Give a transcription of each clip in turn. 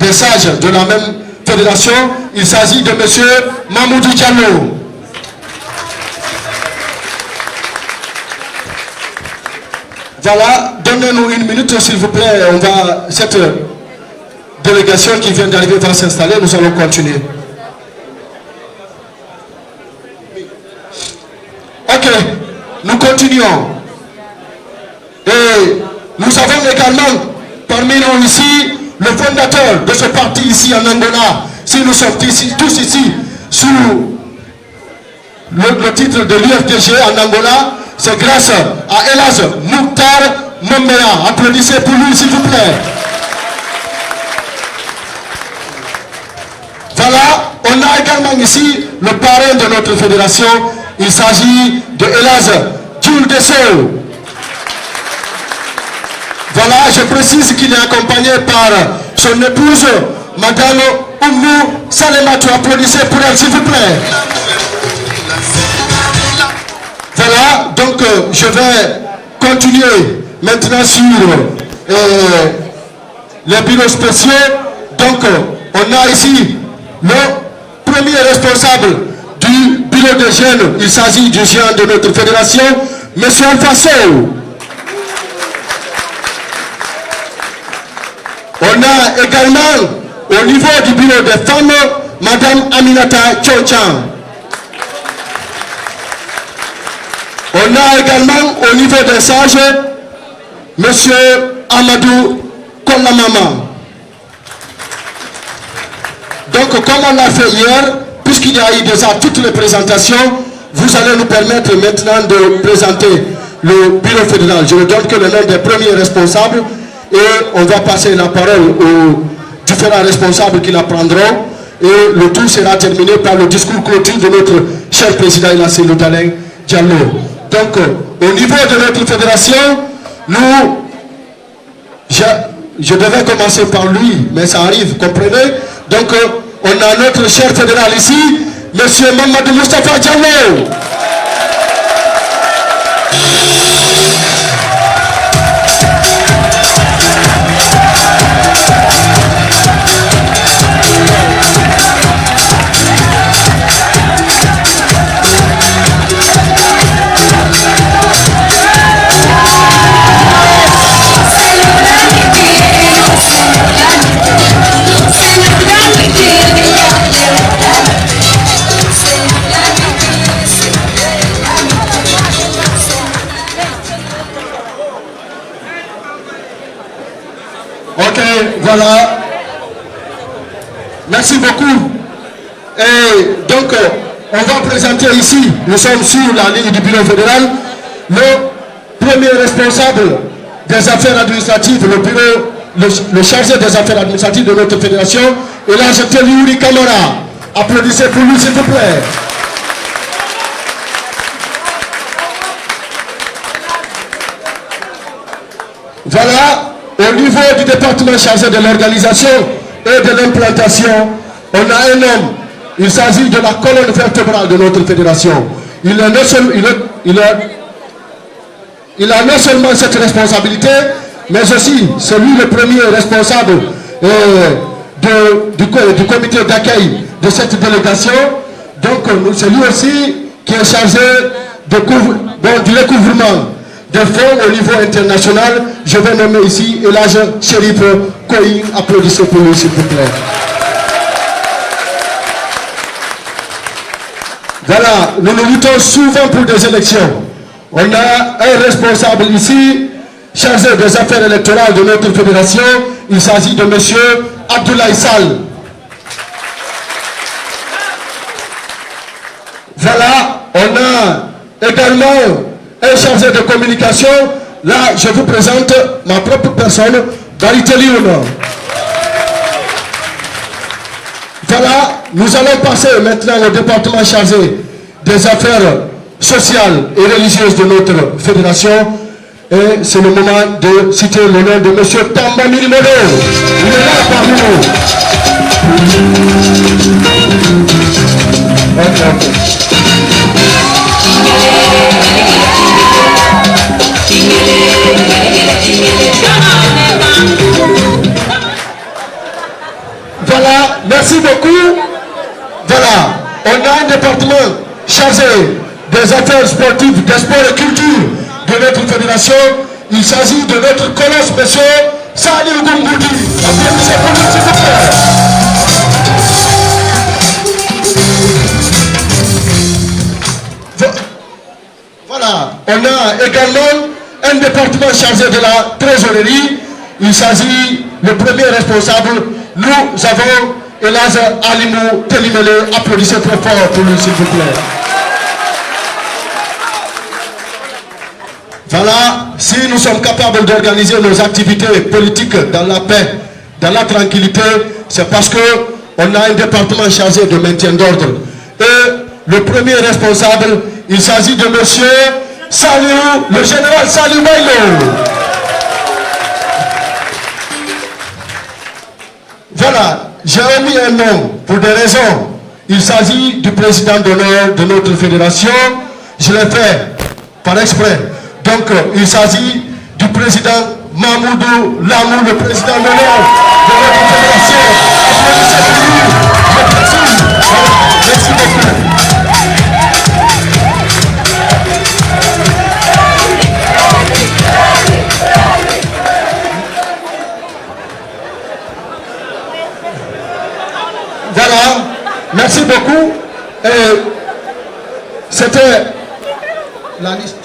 des sages de la même fédération. Il s'agit de M. Mamoudou Diallo. Voilà, donnez-nous une minute s'il vous plaît. On va, cette délégation qui vient d'arriver va s'installer, nous allons continuer. Ok, nous continuons. Et nous avons également parmi nous ici le fondateur de ce parti ici en Angola. Si nous sommes ici, tous ici sous le titre de l'UFDG en Angola, c'est grâce à Elhadj Mouktar Mombea. Applaudissez pour lui s'il vous plaît. Voilà, on a également ici le parrain de notre fédération. Il s'agit de Elhadj Djoul Dessau. Voilà, je précise qu'il est accompagné par son épouse, Madame Oumou Salematou. Applaudissez pour elle s'il vous plaît. Voilà, donc je vais continuer maintenant sur les bureaux spéciaux. Donc on a ici le premier responsable du bureau des jeunes. Il s'agit du géant de notre fédération, M. Alfasso. On a également au niveau du bureau des femmes, Madame Aminata Tchotchan. On a également au niveau des sages, M. Amadou Kolamama. Donc comme on l'a fait hier, puisqu'il y a eu déjà toutes les présentations, vous allez nous permettre maintenant de présenter le bureau fédéral. Je ne donne que le nom des premiers responsables et on va passer la parole aux différents responsables qui la prendront et le tout sera terminé par le discours clôture de notre cher président Ilassé Loutalen Diallo. Donc, au niveau de notre fédération, je devais commencer par lui, mais ça arrive, comprenez? Donc, on a notre cher fédéral ici, M. Mamadou Moustapha Diallo. Voilà. Merci beaucoup. Et donc, on va présenter ici, nous sommes sur la ligne du bureau fédéral, le premier responsable des affaires administratives, le chargé des affaires administratives de notre fédération, Elhadj Teliouri Camara. Applaudissez pour lui s'il vous plaît. Voilà. Au niveau du département chargé de l'organisation et de l'implantation, on a un homme, il s'agit de la colonne vertébrale de notre fédération. Il a non seulement cette responsabilité, mais aussi celui le premier responsable du comité d'accueil de cette délégation. Donc c'est lui aussi qui est chargé du recouvrement des fonds au niveau international. Je vais nommer ici Elhadj Chérif Koï. Applaudissez pour lui s'il vous plaît. Voilà, nous nous luttons souvent pour des élections. On a un responsable ici, chargé des affaires électorales de notre fédération. Il s'agit de M. Abdoulaye Sall. Voilà, on a également un chargé de communication. Là, je vous présente ma propre personne, Bariteli Ono. Voilà, nous allons passer maintenant au département chargé des affaires sociales et religieuses de notre fédération. Et c'est le moment de citer le nom de M. Tamba Milimodo. Il est là parmi nous. Voilà, merci beaucoup. Voilà, on a un département chargé des affaires sportives, des sports et culture de notre fédération. Il s'agit de notre colosse, monsieur Saliou Goumgoudi. Applaudissez pour lui, s'il vous plaît. Voilà, on a également un département chargé de la trésorerie. Il s'agit, le premier responsable, nous avons Elaz Alimou Telimele. Applaudissez très fort pour lui, s'il vous plaît. Voilà, si nous sommes capables d'organiser nos activités politiques dans la paix, dans la tranquillité, c'est parce qu'on a un département chargé de maintien d'ordre. Et le premier responsable, il s'agit de monsieur Saliou, le général Saliou Bailo. Voilà, j'ai omis un nom pour des raisons. Il s'agit du président d'honneur de notre fédération. Je l'ai fait par exprès. Donc, il s'agit du président Mamoudou Lamou, le président d'honneur de notre fédération. Merci beaucoup. Voilà, merci beaucoup. C'était la liste.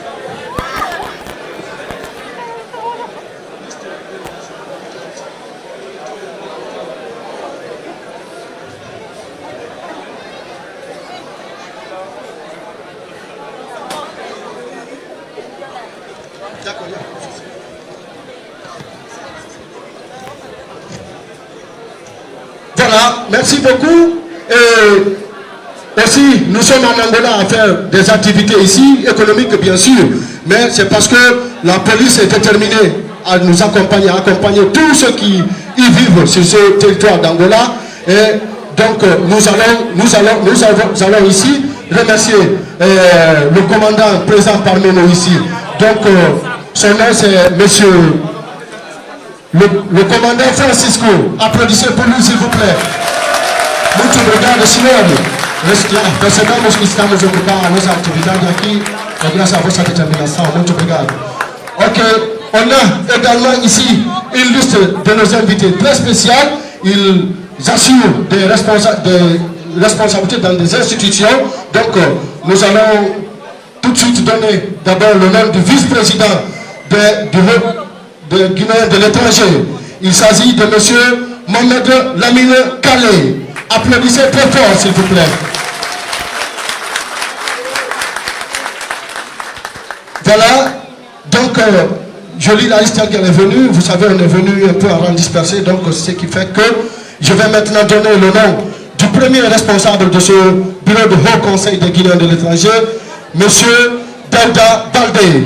Voilà, merci beaucoup. Et aussi, nous sommes en Angola à faire des activités ici, économiques bien sûr, mais c'est parce que la police est déterminée à nous accompagner, à accompagner tous ceux qui y vivent sur ce territoire d'Angola. Et donc, nous allons ici remercier le commandant présent parmi nous ici. Donc, son nom c'est monsieur le commandant Francisco. Applaudissez pour lui, s'il vous plaît. Muito obrigado, senhor. Percebemos que estamos ocupando a nossa atividade aqui, é graças à votre détermination. Muito obrigado. Ok, on a également ici une liste de nos invités très spéciale. Ils assurent des responsabilités dans des institutions. Donc, nous allons tout de suite donner d'abord le nom du vice-président de Guinée de l'étranger. Il s'agit de M. Mohamed Lamine Kalé. Applaudissez très fort, s'il vous plaît. Voilà, donc je lis la liste qu'elle est venue. Vous savez, on est venu un peu à rang dispersé, donc c'est ce qui fait que je vais maintenant donner le nom du premier responsable de ce bureau de Haut Conseil des Guinéens de l'étranger, M. Daouda Baldé.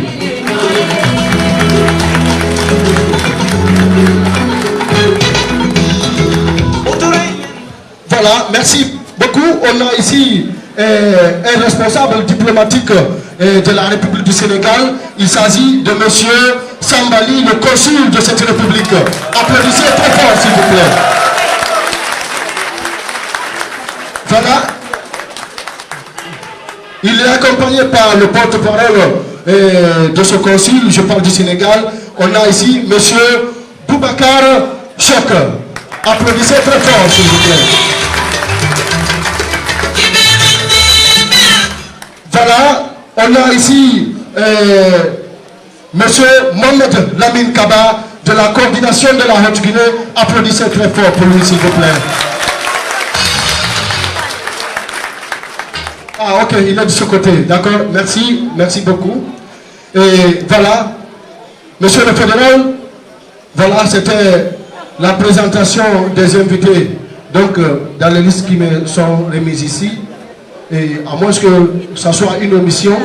Voilà, merci beaucoup. On a ici un responsable diplomatique de la République du Sénégal. Il s'agit de M. Sambali, le consul de cette République. Applaudissez très fort, s'il vous plaît. Voilà. Il est accompagné par le porte-parole de ce consul, je parle du Sénégal. On a ici M. Boubacar Chok. Applaudissez très fort, s'il vous plaît. Voilà, on a ici M. Mohamed Lamine Kaba de la coordination de la Haute-Guinée. Applaudissez très fort pour lui, s'il vous plaît. Ah, ok, il est de ce côté, d'accord, merci, merci beaucoup. Et voilà, Monsieur le Fédéral, voilà, c'était la présentation des invités, donc dans les listes qui me sont remises ici. Et à moins que ça soit une omission,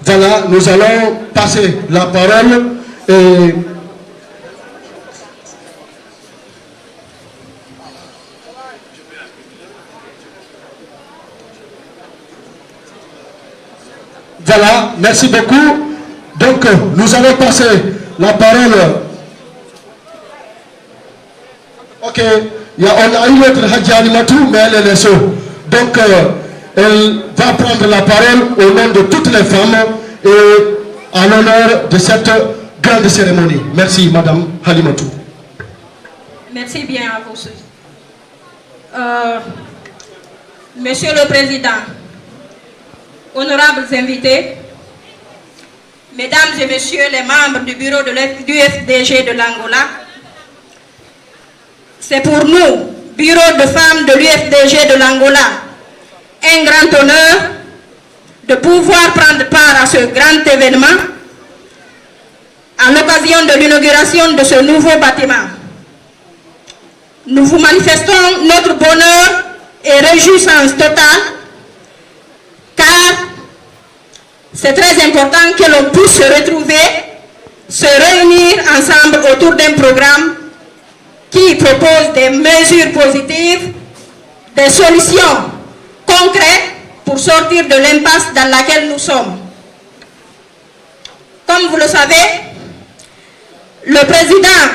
voilà, nous allons passer la parole et voilà, merci beaucoup. Donc nous allons passer la parole Ok, on a eu notre Hadji Alimatou, mais elle est les sauts. Donc, elle va prendre la parole au nom de toutes les femmes et en l'honneur de cette grande cérémonie. Merci, Madame Halimatou. Merci bien à vous. Monsieur le Président, honorables invités, Mesdames et Messieurs les membres du bureau de l'UFDG de l'Angola, c'est pour nous, bureau de femmes de l'UFDG de l'Angola, un grand honneur de pouvoir prendre part à ce grand événement à l'occasion de l'inauguration de ce nouveau bâtiment. Nous vous manifestons notre bonheur et réjouissance totale car c'est très important que l'on puisse se retrouver, se réunir ensemble autour d'un programme qui propose des mesures positives, des solutions concrètes pour sortir de l'impasse dans laquelle nous sommes. Comme vous le savez, le président,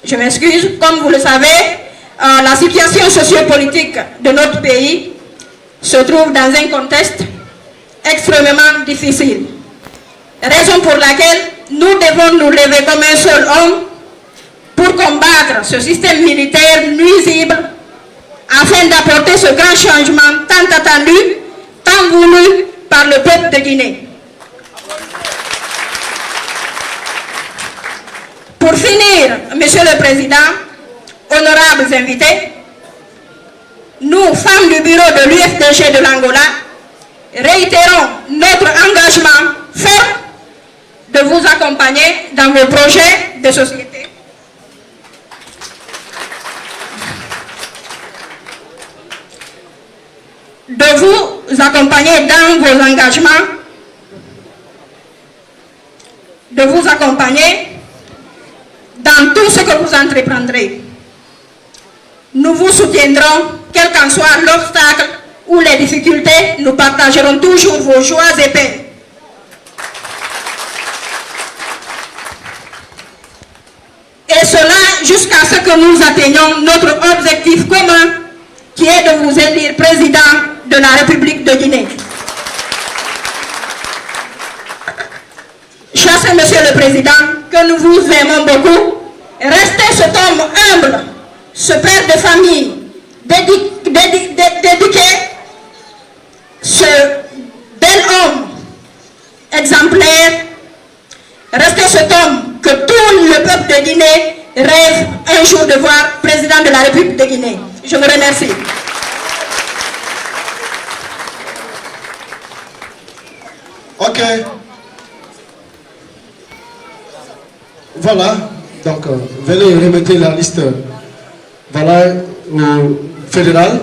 je m'excuse, comme vous le savez, la situation sociopolitique de notre pays se trouve dans un contexte extrêmement difficile. Raison pour laquelle nous devons nous lever comme un seul homme pour combattre ce système militaire nuisible afin d'apporter ce grand changement tant attendu, tant voulu par le peuple de Guinée. Pour finir, Monsieur le Président, honorables invités, nous, femmes du bureau de l'UFDG de l'Angola, réitérons notre engagement ferme de vous accompagner dans vos projets de société. De vous accompagner dans vos engagements, de vous accompagner dans tout ce que vous entreprendrez. Nous vous soutiendrons, quel qu'en soit l'obstacle ou les difficultés, nous partagerons toujours vos joies et peines. Et cela jusqu'à ce que nous atteignions notre objectif commun, qui est de vous élire président de la République de Guinée. Cher Monsieur le Président, que nous vous aimons beaucoup, restez cet homme humble, ce père de famille, dédié, ce bel homme exemplaire, restez cet homme que tout le peuple de Guinée rêve un jour de voir président de la République de Guinée. Je vous remercie. Ok. Voilà. Donc, venez remettre la liste. Voilà, au fédéral.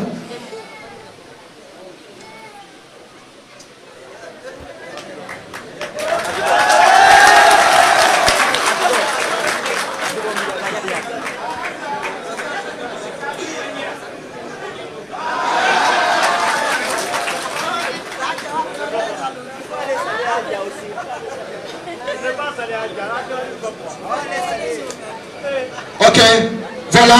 Ok, voilà.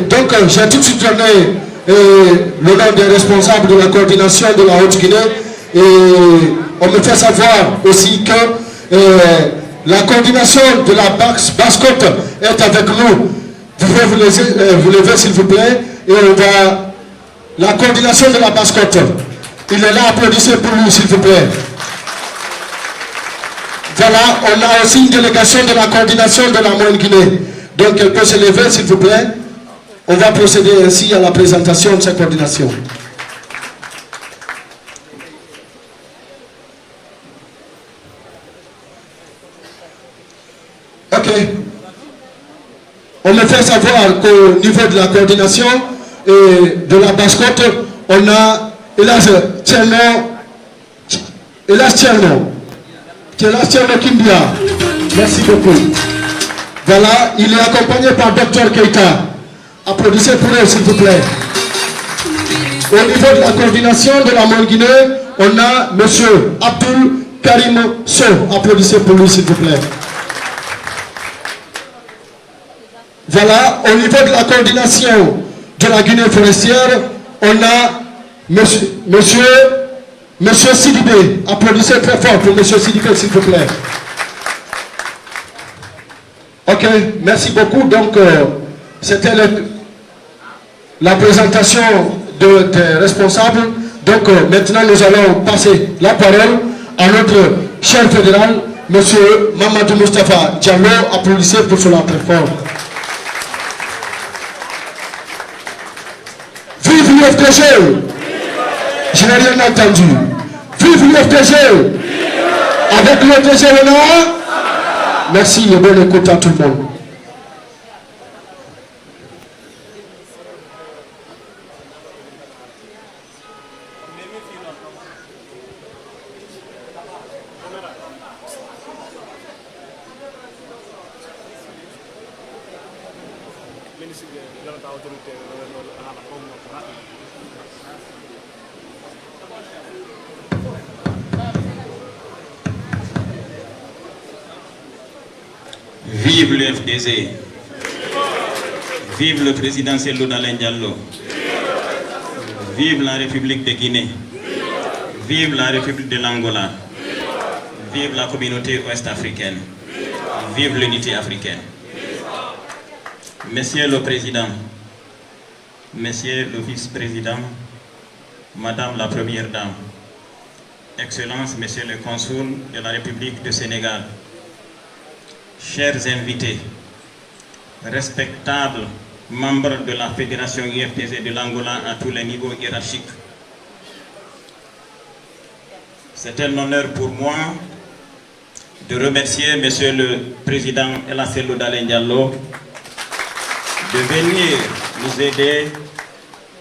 Donc, j'ai tout de suite donné le nom des responsables de la coordination de la Haute-Guinée. Et on me fait savoir aussi que la coordination de la Basse-Côte est avec nous. Vous pouvez vous lever s'il vous plaît. Et on va... La coordination de la Basse-Côte. Il est là, applaudissez pour lui s'il vous plaît. Voilà, on a aussi une délégation de la coordination de la Moyenne-Guinée. Donc elle peut se lever s'il vous plaît. On va procéder ainsi à la présentation de cette coordination. Ok. On me fait savoir qu'au niveau de la coordination et de la Basse-Côte, on a Elas Tcherno Kimbia. Merci beaucoup. Voilà, il est accompagné par Dr Keita. Applaudissez pour eux s'il vous plaît. Au niveau de la coordination de la Moyenne-Guinée, on a M. Abdul Karim So. Applaudissez pour lui s'il vous plaît. Voilà, au niveau de la coordination de la Guinée forestière, on a monsieur Sidibé. Applaudissez très fort pour monsieur Sidibé, s'il vous plaît. Ok, merci beaucoup. Donc, c'était la présentation des responsables. Donc, maintenant, nous allons passer la parole à notre cher fédéral, monsieur Mamadou Moustapha Diallo. Applaudissez pour cela très fort. Vive l'UFDG! Je n'ai rien entendu. Vive l'UFDG! Avec l'UFDG, on a... Merci et bonne écoute à tout le monde. Vive le FDC. Vive le président Cellou Dalein Diallo. Vive la République de Guinée. Vive la République de l'Angola. Vive la communauté ouest-africaine. Vive l'unité africaine. Monsieur le Président, Monsieur le Vice-président, Madame la Première Dame, Excellences, Monsieur le Consul de la République du Sénégal, chers invités, respectables membres de la Fédération IFDG de l'Angola à tous les niveaux hiérarchiques, c'est un honneur pour moi de remercier Monsieur le Président Cellou Dalein Diallo de venir nous aider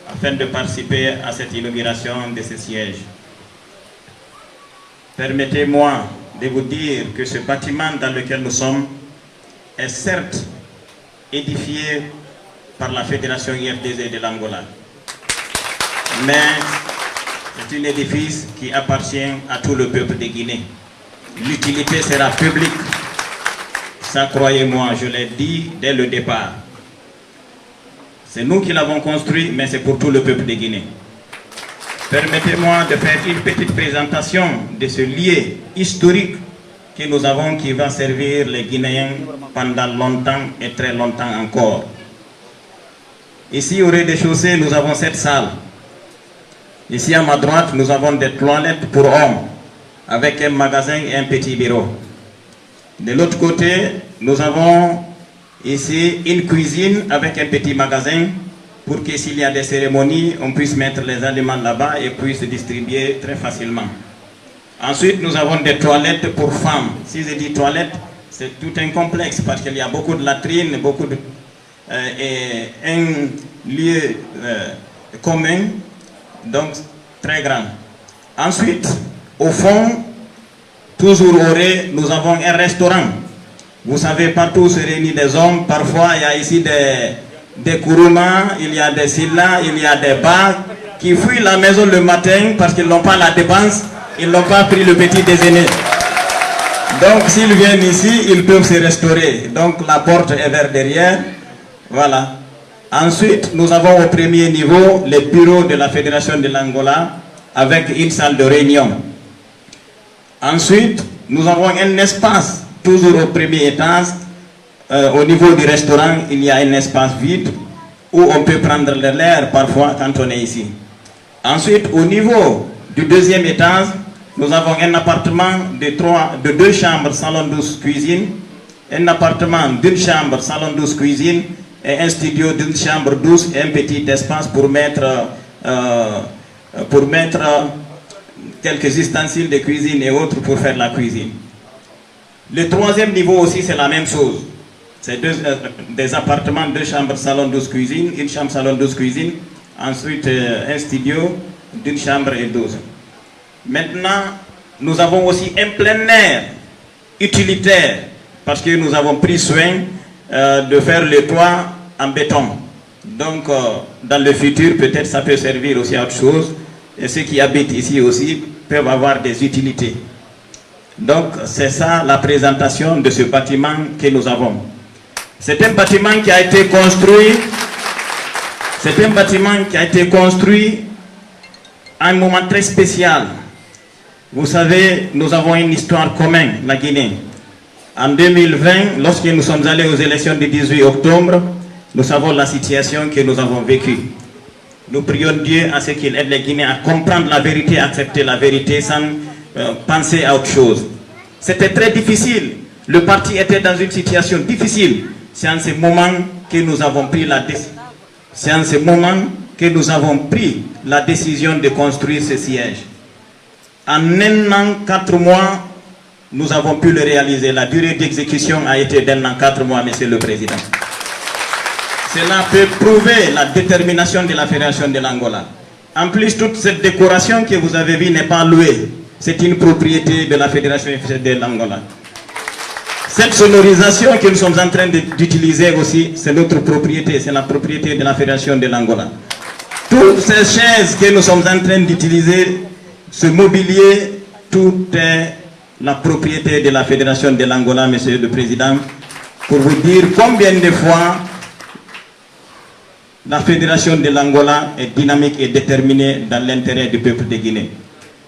afin de participer à cette inauguration de ce siège. Permettez-moi de vous dire que ce bâtiment dans lequel nous sommes est certes édifié par la Fédération IFDG de l'Angola, mais c'est un édifice qui appartient à tout le peuple de Guinée. L'utilité sera publique. Ça, croyez-moi, je l'ai dit dès le départ. C'est nous qui l'avons construit, mais c'est pour tout le peuple de Guinée. Permettez-moi de faire une petite présentation de ce lieu historique que nous avons, qui va servir les Guinéens pendant longtemps et très longtemps encore. Ici, au rez-de-chaussée, nous avons cette salle. Ici, à ma droite, nous avons des toilettes pour hommes, avec un magasin et un petit bureau. De l'autre côté, nous avons ici une cuisine avec un petit magasin pour que s'il y a des cérémonies, on puisse mettre les aliments là-bas et puisse distribuer très facilement. Ensuite, nous avons des toilettes pour femmes. Si je dis toilettes, c'est tout un complexe parce qu'il y a beaucoup de latrines, beaucoup de, et un lieu commun, donc très grand. Ensuite, au fond, toujours au rez, nous avons un restaurant. Vous savez, partout se réunissent des hommes. Parfois, il y a ici des kouroumas, il y a des sillas, il y a des bars qui fuient la maison le matin parce qu'ils n'ont pas la dépense, ils n'ont pas pris le petit déjeuner. Donc, s'ils viennent ici, ils peuvent se restaurer. Donc, la porte est vers derrière. Voilà. Ensuite, nous avons au premier niveau les bureaux de la Fédération de l'Angola avec une salle de réunion. Ensuite, nous avons un espace, toujours au premier étage, au niveau du restaurant, il y a un espace vide où on peut prendre l'air parfois quand on est ici. Ensuite, au niveau du deuxième étage, nous avons un appartement de 2 chambres, salon douce, cuisine, un appartement d'une chambre, salon douce, cuisine, et un studio d'une chambre douce et un petit espace pour mettre quelques ustensiles de cuisine et autres pour faire la cuisine. Le troisième niveau aussi, c'est la même chose. C'est des appartements, 2 chambres, salon douce, cuisine, une chambre, salon douce, cuisine, ensuite un studio d'une chambre et 12. Maintenant, nous avons aussi un plein air utilitaire parce que nous avons pris soin de faire le toit en béton. Donc, dans le futur, peut-être ça peut servir aussi à autre chose. Et ceux qui habitent ici aussi peuvent avoir des utilités. Donc, c'est ça la présentation de ce bâtiment que nous avons. C'est un bâtiment qui a été construit. C'est un bâtiment qui a été construit à un moment très spécial. Vous savez, nous avons une histoire commune, la Guinée. En 2020, lorsque nous sommes allés aux élections du 18 octobre, nous savons la situation que nous avons vécue. Nous prions Dieu à ce qu'il aide les Guinéens à comprendre la vérité, à accepter la vérité sans penser à autre chose. C'était très difficile. Le parti était dans une situation difficile. C'est en ce moment que nous avons pris la décision. C'est en ce moment que nous avons pris la décision de construire ce siège. En 1 an, 4 mois, nous avons pu le réaliser. La durée d'exécution a été d'1 an, 4 mois, Monsieur le Président. Cela peut prouver la détermination de la Fédération de l'Angola. En plus, toute cette décoration que vous avez vue n'est pas louée. C'est une propriété de la Fédération de l'Angola. Cette sonorisation que nous sommes en train d'utiliser aussi, c'est notre propriété, c'est la propriété de la Fédération de l'Angola. Toutes ces chaises que nous sommes en train d'utiliser, ce mobilier, tout est la propriété de la Fédération de l'Angola, Monsieur le Président, pour vous dire combien de fois la Fédération de l'Angola est dynamique et déterminée dans l'intérêt du peuple de Guinée.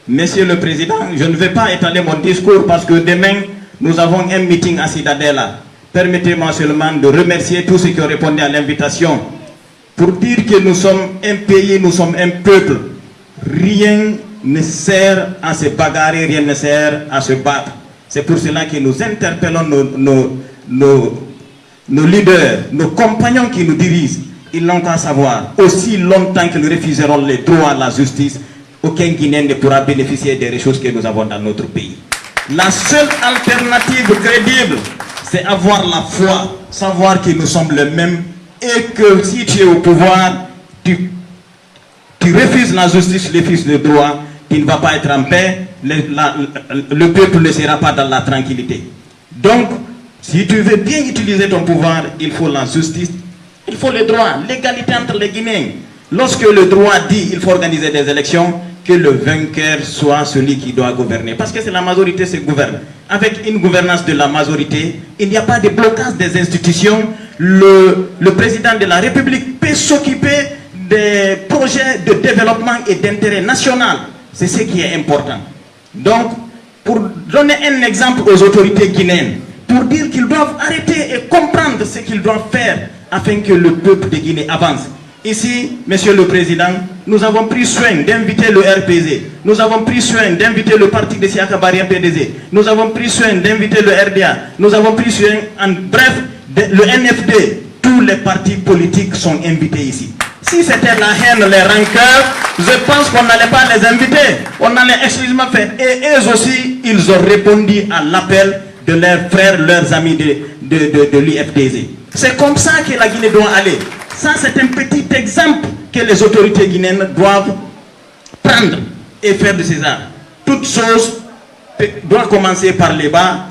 Monsieur le Président, je ne vais pas étaler mon discours parce que demain, nous avons un meeting à Cidadela. Permettez-moi seulement de remercier tous ceux qui ont répondu à l'invitation pour dire que nous sommes un pays, nous sommes un peuple. Rien ne sert à se bagarrer, rien ne sert à se battre. C'est pour cela que nous interpellons nos leaders, nos compagnons qui nous dirigent. Ils n'ont qu'à savoir, aussi longtemps que nous refuserons les droits à la justice, aucun Guinéen ne pourra bénéficier des ressources que nous avons dans notre pays. La seule alternative crédible, c'est avoir la foi, savoir que nous sommes les mêmes et que si tu es au pouvoir, tu refuses la justice, tu refuses le droit, tu ne vas pas être en paix, le peuple ne sera pas dans la tranquillité. Donc, si tu veux bien utiliser ton pouvoir, il faut la justice, il faut le droit, l'égalité entre les Guinéens. Lorsque le droit dit qu'il faut organiser des élections, que le vainqueur soit celui qui doit gouverner. Parce que c'est la majorité qui gouverne. Avec une gouvernance de la majorité, il n'y a pas de blocage des institutions. Le président de la République peut s'occuper des projets de développement et d'intérêt national. C'est ce qui est important. Donc, pour donner un exemple aux autorités guinéennes, pour dire qu'ils doivent arrêter et comprendre ce qu'ils doivent faire afin que le peuple de Guinée avance. Ici, Monsieur le Président, nous avons pris soin d'inviter le RPZ, nous avons pris soin d'inviter le parti de Siaka Barrière PDZ, nous avons pris soin d'inviter le RDA, nous avons pris soin, en bref, le NFD, tous les partis politiques sont invités ici. Si c'était la haine, les rancœurs, je pense qu'on n'allait pas les inviter, on allait exclusivement faire. Et eux aussi, ils ont répondu à l'appel de leurs frères, leurs amis de l'IFDZ. C'est comme ça que la Guinée doit aller. Ça, c'est un petit exemple que les autorités guinéennes doivent prendre et faire de César. Toute chose doit commencer par les bas,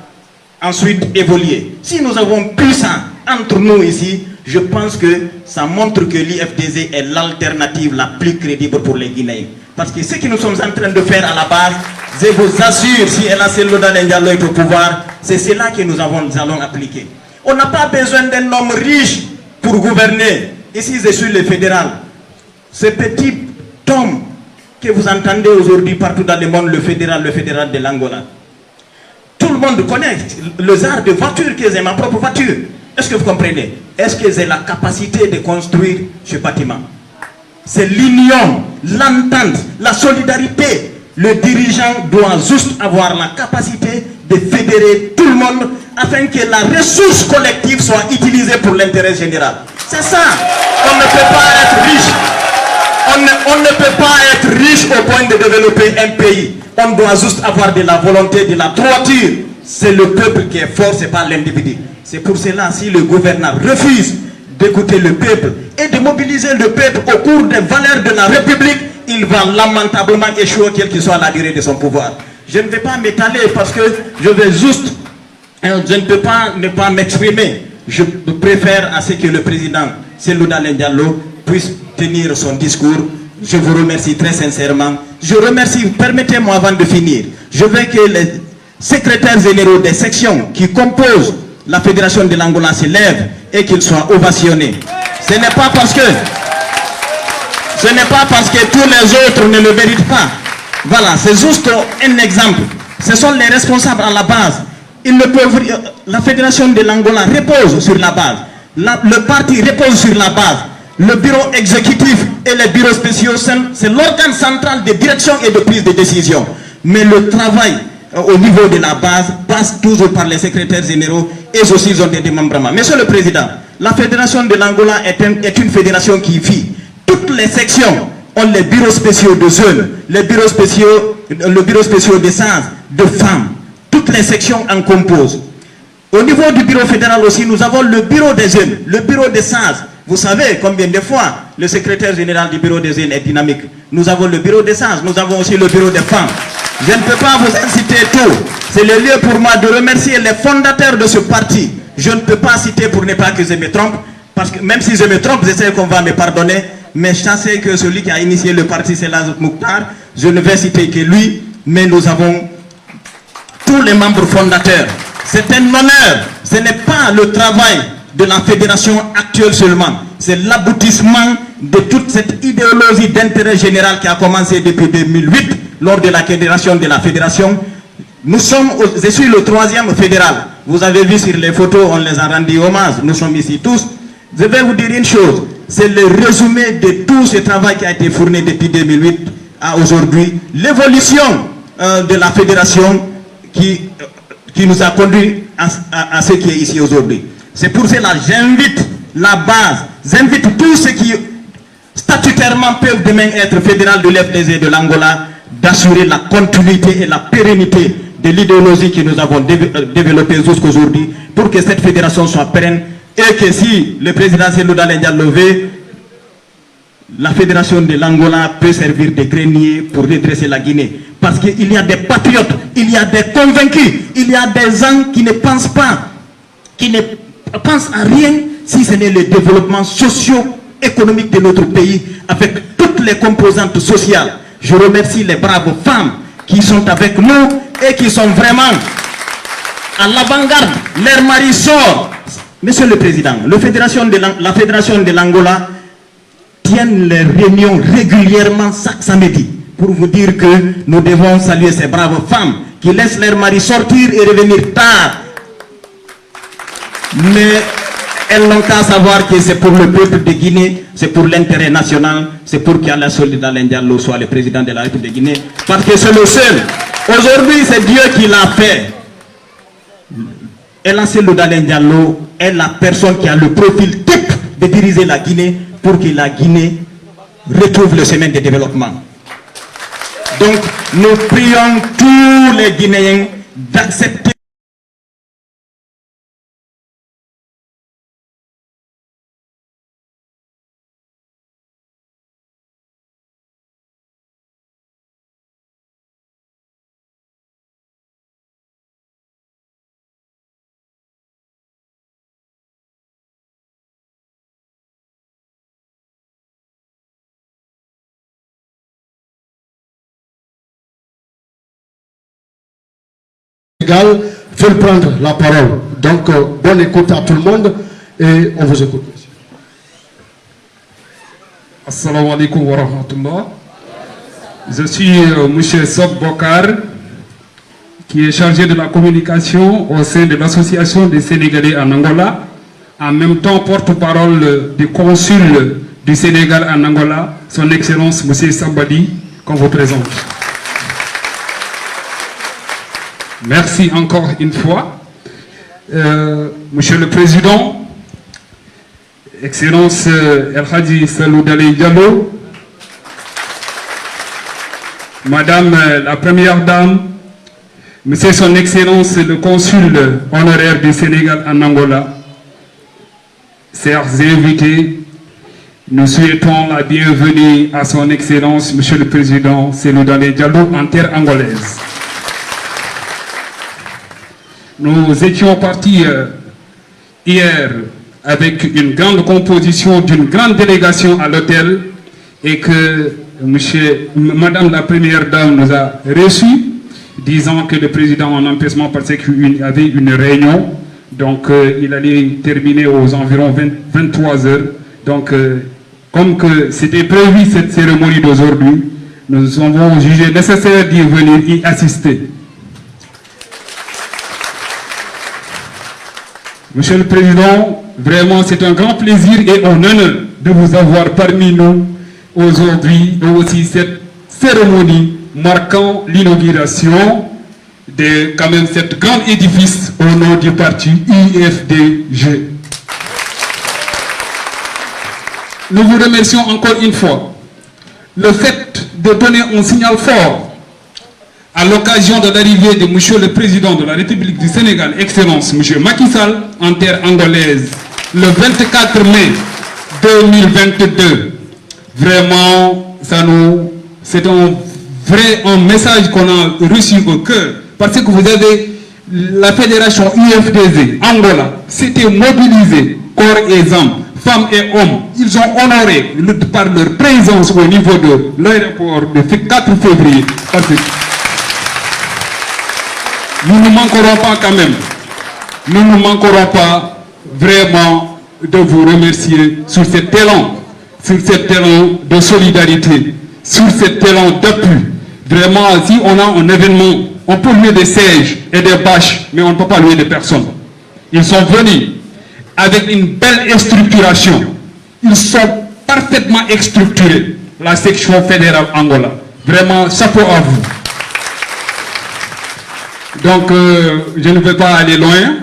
ensuite évoluer. Si nous avons pu ça entre nous ici, je pense que ça montre que l'IFDZ est l'alternative la plus crédible pour les Guinéens. Parce que ce que nous sommes en train de faire à la base, je vous assure, si El Hassan Diallo est au pouvoir, c'est cela que nous allons appliquer. On n'a pas besoin d'un homme riche pour gouverner. Ici, je suis le fédéral. Ce petit homme que vous entendez aujourd'hui partout dans le monde, le fédéral de l'Angola. Tout le monde connaît le genre de voiture que j'ai, ma propre voiture. Est-ce que vous comprenez? Est-ce que j'ai la capacité de construire ce bâtiment? C'est l'union, l'entente, la solidarité. Le dirigeant doit juste avoir la capacité de fédérer tout le monde afin que la ressource collective soit utilisée pour l'intérêt général. C'est ça. On ne peut pas être riche. On ne peut pas être riche au point de développer un pays. On doit juste avoir de la volonté, de la droiture. C'est le peuple qui est fort, ce n'est pas l'individu. C'est pour cela, si le gouverneur refuse d'écouter le peuple et de mobiliser le peuple au cours des valeurs de la République, il va lamentablement échouer quelle que soit la durée de son pouvoir. Je ne vais pas m'étaler parce que je vais juste, je ne peux pas ne pas m'exprimer. Je préfère à ce que le président Cellou Dalein Diallo puisse tenir son discours. Je vous remercie très sincèrement. Je remercie, permettez-moi avant de finir, je veux que les secrétaires généraux des sections qui composent la fédération de l'Angola se lève et qu'il soit ovationné. Ce n'est pas parce que tous les autres ne le méritent pas. Voilà, c'est juste un exemple. Ce sont les responsables à la base. La fédération de l'Angola repose sur la base. Le parti repose sur la base. Le bureau exécutif et les bureaux spéciaux, c'est l'organe central de direction et de prise de décision. Mais le travail au niveau de la base passe toujours par les secrétaires généraux et aussi ils ont des démembrements. Monsieur le Président, la fédération de l'Angola est une fédération qui vit. Toutes les sections ont les bureaux spéciaux de jeunes, le bureau spécial des sens, de femmes. Toutes les sections en composent. Au niveau du bureau fédéral aussi, nous avons le bureau des jeunes, le bureau des sens. Vous savez combien de fois le secrétaire général du bureau des jeunes est dynamique. Nous avons le bureau des sens, nous avons aussi le bureau des femmes. Je ne peux pas vous inciter tout. C'est le lieu pour moi de remercier les fondateurs de ce parti. Je ne peux pas citer pour ne pas que je me trompe, parce que même si je me trompe, je sais qu'on va me pardonner. Mais je sais que celui qui a initié le parti, c'est Lazare Mouktar. Je ne vais citer que lui, mais nous avons tous les membres fondateurs. C'est un honneur. Ce n'est pas le travail de la fédération actuelle seulement. C'est l'aboutissement de toute cette idéologie d'intérêt général qui a commencé depuis 2008, lors de la création de la fédération. Je suis le 3e fédéral. Vous avez vu sur les photos, on les a rendu hommage. Nous sommes ici tous. Je vais vous dire une chose. C'est le résumé de tout ce travail qui a été fourni depuis 2008 à aujourd'hui. L'évolution de la fédération qui nous a conduit à ce qui est ici aujourd'hui. C'est pour cela que j'invite la base, j'invite tous ceux qui statutairement peuvent demain être fédéral de l'FDG de l'Angola d'assurer la continuité et la pérennité de l'idéologie que nous avons développée jusqu'aujourd'hui pour que cette fédération soit pérenne et que si le président Cellou Dalein Diallo veut, la fédération de l'Angola peut servir de grenier pour redresser la Guinée. Parce qu'il y a des patriotes, il y a des convaincus, il y a des gens qui ne pensent pas, qui ne pensent à rien si ce n'est le développement socio-économique de notre pays avec toutes les composantes sociales. Je remercie les braves femmes qui sont avec nous et qui sont vraiment à l'avant-garde. Leur mari sort. Monsieur le Président, la fédération de l'Angola tiennent les réunions régulièrement chaque samedi pour vous dire que nous devons saluer ces braves femmes qui laissent leur mari sortir et revenir tard. Mais elles n'ont qu'à savoir que c'est pour le peuple de Guinée, c'est pour l'intérêt national, c'est pour qu'Alain Dalein Diallo soit le président de la République de Guinée. Parce que c'est le seul. Aujourd'hui, c'est Dieu qui l'a fait. Alain Dalein Diallo est la personne qui a le profil type de diriger la Guinée pour que la Guinée retrouve le chemin de développement. Donc, nous prions tous les Guinéens d'accepter veulent prendre la parole. Donc, bonne écoute à tout le monde et on vous écoute. Assalamu alaikum wa rahmatullah. Je suis M. Sob Bokar, qui est chargé de la communication au sein de l'Association des Sénégalais en Angola, en même temps porte-parole du consul du Sénégal en Angola, son Excellence M. Sambadi, qu'on vous présente. Merci encore une fois. Monsieur le Président, Excellence El Hadji Cellou Dalein Diallo, Madame la Première Dame, Monsieur son Excellence le Consul honoraire du Sénégal en Angola, chers invités, nous souhaitons la bienvenue à son Excellence Monsieur le Président Cellou Dalein Diallo en terre angolaise. Nous étions partis hier avec une grande composition d'une grande délégation à l'hôtel et que Madame la Première Dame nous a reçus, disant que le président en empêchement parce qu'il y avait une réunion Donc, il allait terminer aux environs 23 heures. Donc, comme que c'était prévu cette cérémonie d'aujourd'hui, nous avons jugé nécessaire d'y venir y assister. Monsieur le Président, vraiment c'est un grand plaisir et un honneur de vous avoir parmi nous aujourd'hui, et aussi cette cérémonie marquant l'inauguration de quand même cet grand édifice au nom du parti UFDG. Nous vous remercions encore une fois. Le fait de donner un signal fort à l'occasion de l'arrivée de Monsieur le Président de la République du Sénégal, Excellence Monsieur Macky Sall, en terre angolaise, le 24 mai 2022. Vraiment, c'est un message qu'on a reçu au cœur, parce que vous avez la fédération UFDG Angola s'était mobilisée, corps et âme, femmes et hommes. Ils ont honoré par leur présence au niveau de l'aéroport le 4 février. Parce que nous ne manquerons pas quand même. Nous ne manquerons pas vraiment de vous remercier sur cet élan de solidarité, sur cet élan d'appui. Vraiment, si on a un événement, on peut louer des sièges et des bâches, mais on ne peut pas louer des personnes. Ils sont venus avec une belle structuration. Ils sont parfaitement structurés, la section fédérale Angola. Vraiment, chapeau à vous. Donc, je ne vais pas aller loin.